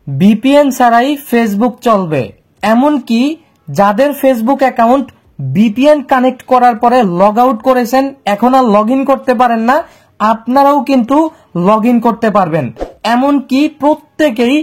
VPN ছাড়াই Facebook চলবে, এমনকি যাদের ফেসবুক অ্যাকাউন্ট ভিপিএন কানেক্ট করার পরে লগ আউট করেছেন, এখন আর লগ ইন করতে পারেন না, আপনারাও কিন্তু লগ ইন করতে পারবেন। এমনকি প্রত্যেকেই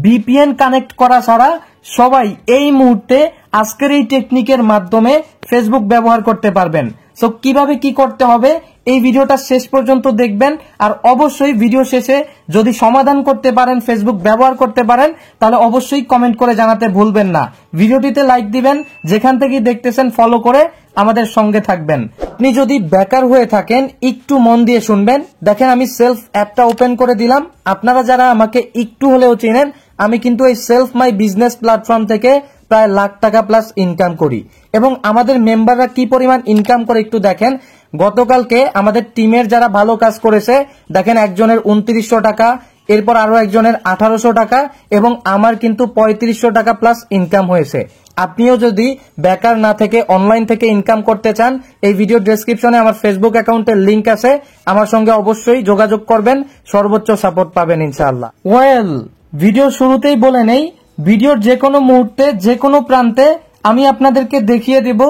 ভিপিএন কানেক্ট করা ছাড়া সবাই এই মুহূর্তে আজকের এই টেকনিকের মাধ্যমে ফেসবুক ব্যবহার করতে পারবেন। সো কিভাবে কি করতে হবে এই ভিডিওটা শেষ পর্যন্ত দেখবেন, আর অবশ্যই ভিডিও শেষে যদি সমাধান করতে পারেন, ফেসবুক ব্যবহার করতে পারেন, তাহলে অবশ্যই কমেন্ট করে জানাতে ভুলবেন না। ভিডিওটিতে লাইক দিবেন, যেখান থেকে দেখতেছেন ফলো করে আমাদের সঙ্গে থাকবেন। আপনি যদি বেকার হয়ে থাকেন একটু মন দিয়ে শুনবেন। দেখেন আমি সেলফ অ্যাপটা ওপেন করে দিলাম। আপনারা যারা আমাকে একটু হলেও চেনেন, আমি কিন্তু এই সেলফ মাই বিজনেস প্ল্যাটফর্ম থেকে প্রায় লাখ টাকা প্লাস ইনকাম করি, এবং আমাদের মেম্বাররা কি পরিমাণ ইনকাম করে একটু দেখেন। গতকালকে আমাদের টিমের যারা ভালো কাজ করেছে, দেখেন একজনের 2900 টাকা, এরপর আরো একজনের 1800 টাকা, এবং আমার কিন্তু 3500 টাকা প্লাস ইনকাম হয়েছে। আপনিও যদি বেকার না থেকে অনলাইন থেকে ইনকাম করতে চান, এই ভিডিও ডেসক্রিপশনে আমার ফেসবুক অ্যাকাউন্টের লিংক আছে, আমার সঙ্গে অবশ্যই যোগাযোগ করবেন, সর্বোচ্চ সাপোর্ট পাবেন ইনশাআল্লাহ। ভিডিও শুরুতেই বলে নেই, ভিডিওর যে কোনো মুহূর্তে যে কোনো প্রান্তে আমি আপনাদেরকে দেখিয়ে দেব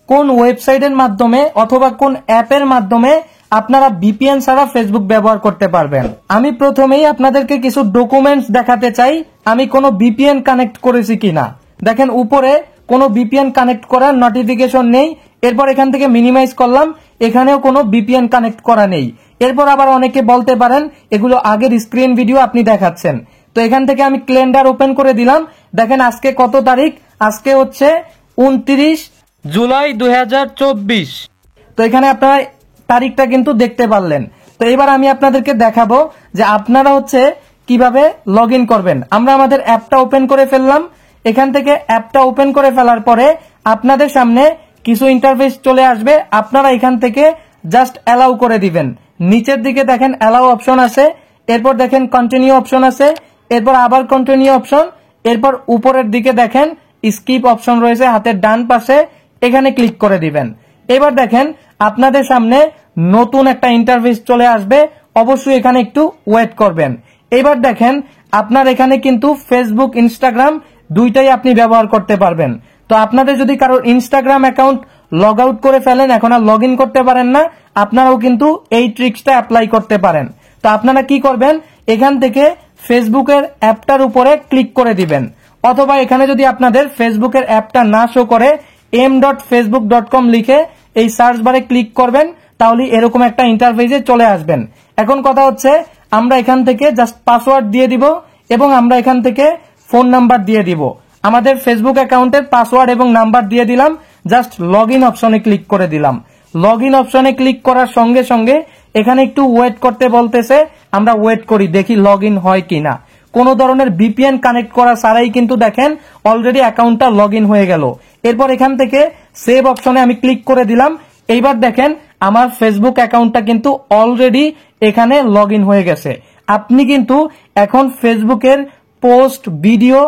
কোন ওয়েবসাইটের মাধ্যমে অথবা কোন অ্যাপের মাধ্যমে আপনারা ভিপিএন ছাড়া ফেসবুক ব্যবহার করতে পারবেন। আমি প্রথমেই আপনাদেরকে কিছু ডকুমেন্টস দেখাতে চাই, আমি কোনো ভিপিএন কানেক্ট করেছি কিনা। দেখেন উপরে কোনো ভিপিএন কানেক্ট করার নোটিফিকেশন নেই। এরপর এখান থেকে মিনিমাইজ করলাম, এখানেও কোনো ভিপিএন কানেক্ট করা নেই। এরপর আবার অনেকে বলতে পারেন এগুলো আগের স্ক্রিন ভিডিও আপনি দেখাচ্ছেন। তো এখান থেকে আমি ক্যালেন্ডার ওপেন করে দিলাম। দেখেন আজকে কত তারিখ, আজকে হচ্ছে 29 জুলাই 2024। তো এখানে আপনারা তারিখটা কিন্তু দেখতে পারলেন। তো এবার আমি আপনাদেরকে দেখাবো যে আপনারা হচ্ছে কিভাবে লগ ইন করবেন। আমরা আমাদের অ্যাপটা ওপেন করে ফেললাম। এখান থেকে অ্যাপটা ওপেন করে ফেলার পরে আপনাদের সামনে কিছু ইন্টারফেস চলে আসবে, আপনারা এখান থেকে জাস্ট অ্যালাউ করে দিবেন। নিচের দিকে দেখেন অ্যালাউ অপশন আছে, এরপর দেখেন কন্টিনিউ অপশন আছে, এরপর আবার কন্টিনিউ অপশন, এরপর উপরের দিকে দেখেন স্কিপ অপশন রয়েছে হাতের ডান পাশে, এখানে ক্লিক করে দিবেন। এবার দেখেন আপনাদের সামনে নতুন একটা ইন্টারফেস চলে আসবে, অবশ্যই এখানে একটু ওয়েট করবেন। এবার দেখেন আপনার এখানে কিন্তু ফেসবুক, ইনস্টাগ্রাম দুইটাই আপনি ব্যবহার করতে পারবেন। তো আপনাদের যদি কারোর ইনস্টাগ্রাম অ্যাকাউন্ট লগ আউট করে ফেলেন, এখন আর লগ ইন করতে পারেন না, আপনারাও কিন্তু এই ট্রিক্সটা অ্যাপ্লাই করতে পারেন। তো আপনারা কি করবেন, এখান থেকে ফেসবুকের অ্যাপটার উপরে ক্লিক করে দিবেন, অথবা এখানে যদি আপনাদের ফেসবুকের অ্যাপটা না শো করে m.facebook.com লিখে এই সার্চ বারে ক্লিক করবেন, তাহলে এরকম একটা ইন্টারফেসে চলে আসবেন। এখন কথা হচ্ছে আমরা এখান থেকে জাস্ট পাসওয়ার্ড দিয়ে দিব, এবং আমরা এখান থেকে ফোন নাম্বার দিয়ে দিব। আমাদের ফেসবুক অ্যাকাউন্টের পাসওয়ার্ড এবং নাম্বার দিয়ে দিলাম, জাস্ট লগ ইন অপশনে ক্লিক করে দিলাম। লগ ইন অপশনে ক্লিক করার সঙ্গে সঙ্গে এখানে একটু ওয়েট করতে বলতেছে, আমরা ওয়েট করি দেখি লগ ইন হয় কিনা। কোনো ধরনের ভিপিএন কানেক্ট করা ছাড়াই কিন্তু দেখেন অলরেডি অ্যাকাউন্টটা লগ ইন হয়ে গেল। এরপর এখান থেকে সেভ অপশনে আমি ক্লিক করে দিলাম। এইবার দেখেন আমার ফেসবুক অ্যাকাউন্টটা কিন্তু অলরেডি এখানে লগ ইন হয়ে গেছে। আপনি কিন্তু এখন ফেসবুকের পোস্ট, ভিডিও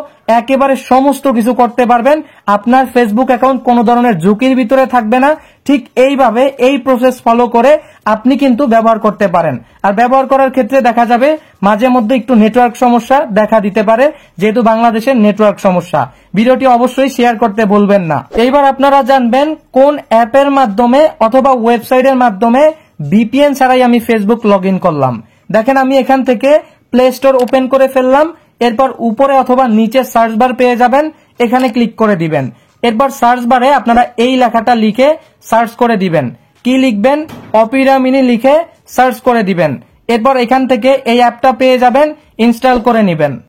একেবারে সমস্ত কিছু করতে পারবেন। আপনার ফেসবুক অ্যাকাউন্ট কোনো ধরনের ঝুঁকির ভিতরে থাকবে না। ঠিক এইভাবে এই প্রসেস ফলো করে আপনি কিন্তু ব্যবহার করতে পারেন। আর ব্যবহার করার ক্ষেত্রে দেখা যাবে মাঝে মধ্যে একটু নেটওয়ার্ক সমস্যা দেখা দিতে পারে, যেহেতু বাংলাদেশের নেটওয়ার্ক সমস্যা। ভিডিওটি অবশ্যই শেয়ার করতে ভুলবেন না। এইবার আপনারা জানবেন কোন অ্যাপের মাধ্যমে অথবা ওয়েবসাইটের মাধ্যমে ভিপিএন ছাড়াই আমি ফেসবুক লগ ইন করলাম। দেখেন আমি এখান থেকে প্লে স্টোর ওপেন করে ফেললাম। এরপর উপরে অথবা নিচে সার্চ বার পেয়ে যাবেন, এখানে ক্লিক করে দিবেন। এরপর সার্চ বারে আপনারা এই লেখাটা লিখে সার্চ করে দিবেন। কি লিখবেন, অপিরা মিনি লিখে সার্চ করে দিবেন। এরপর এখান থেকে এই অ্যাপটা পেয়ে যাবেন, ইনস্টল করে নেবেন।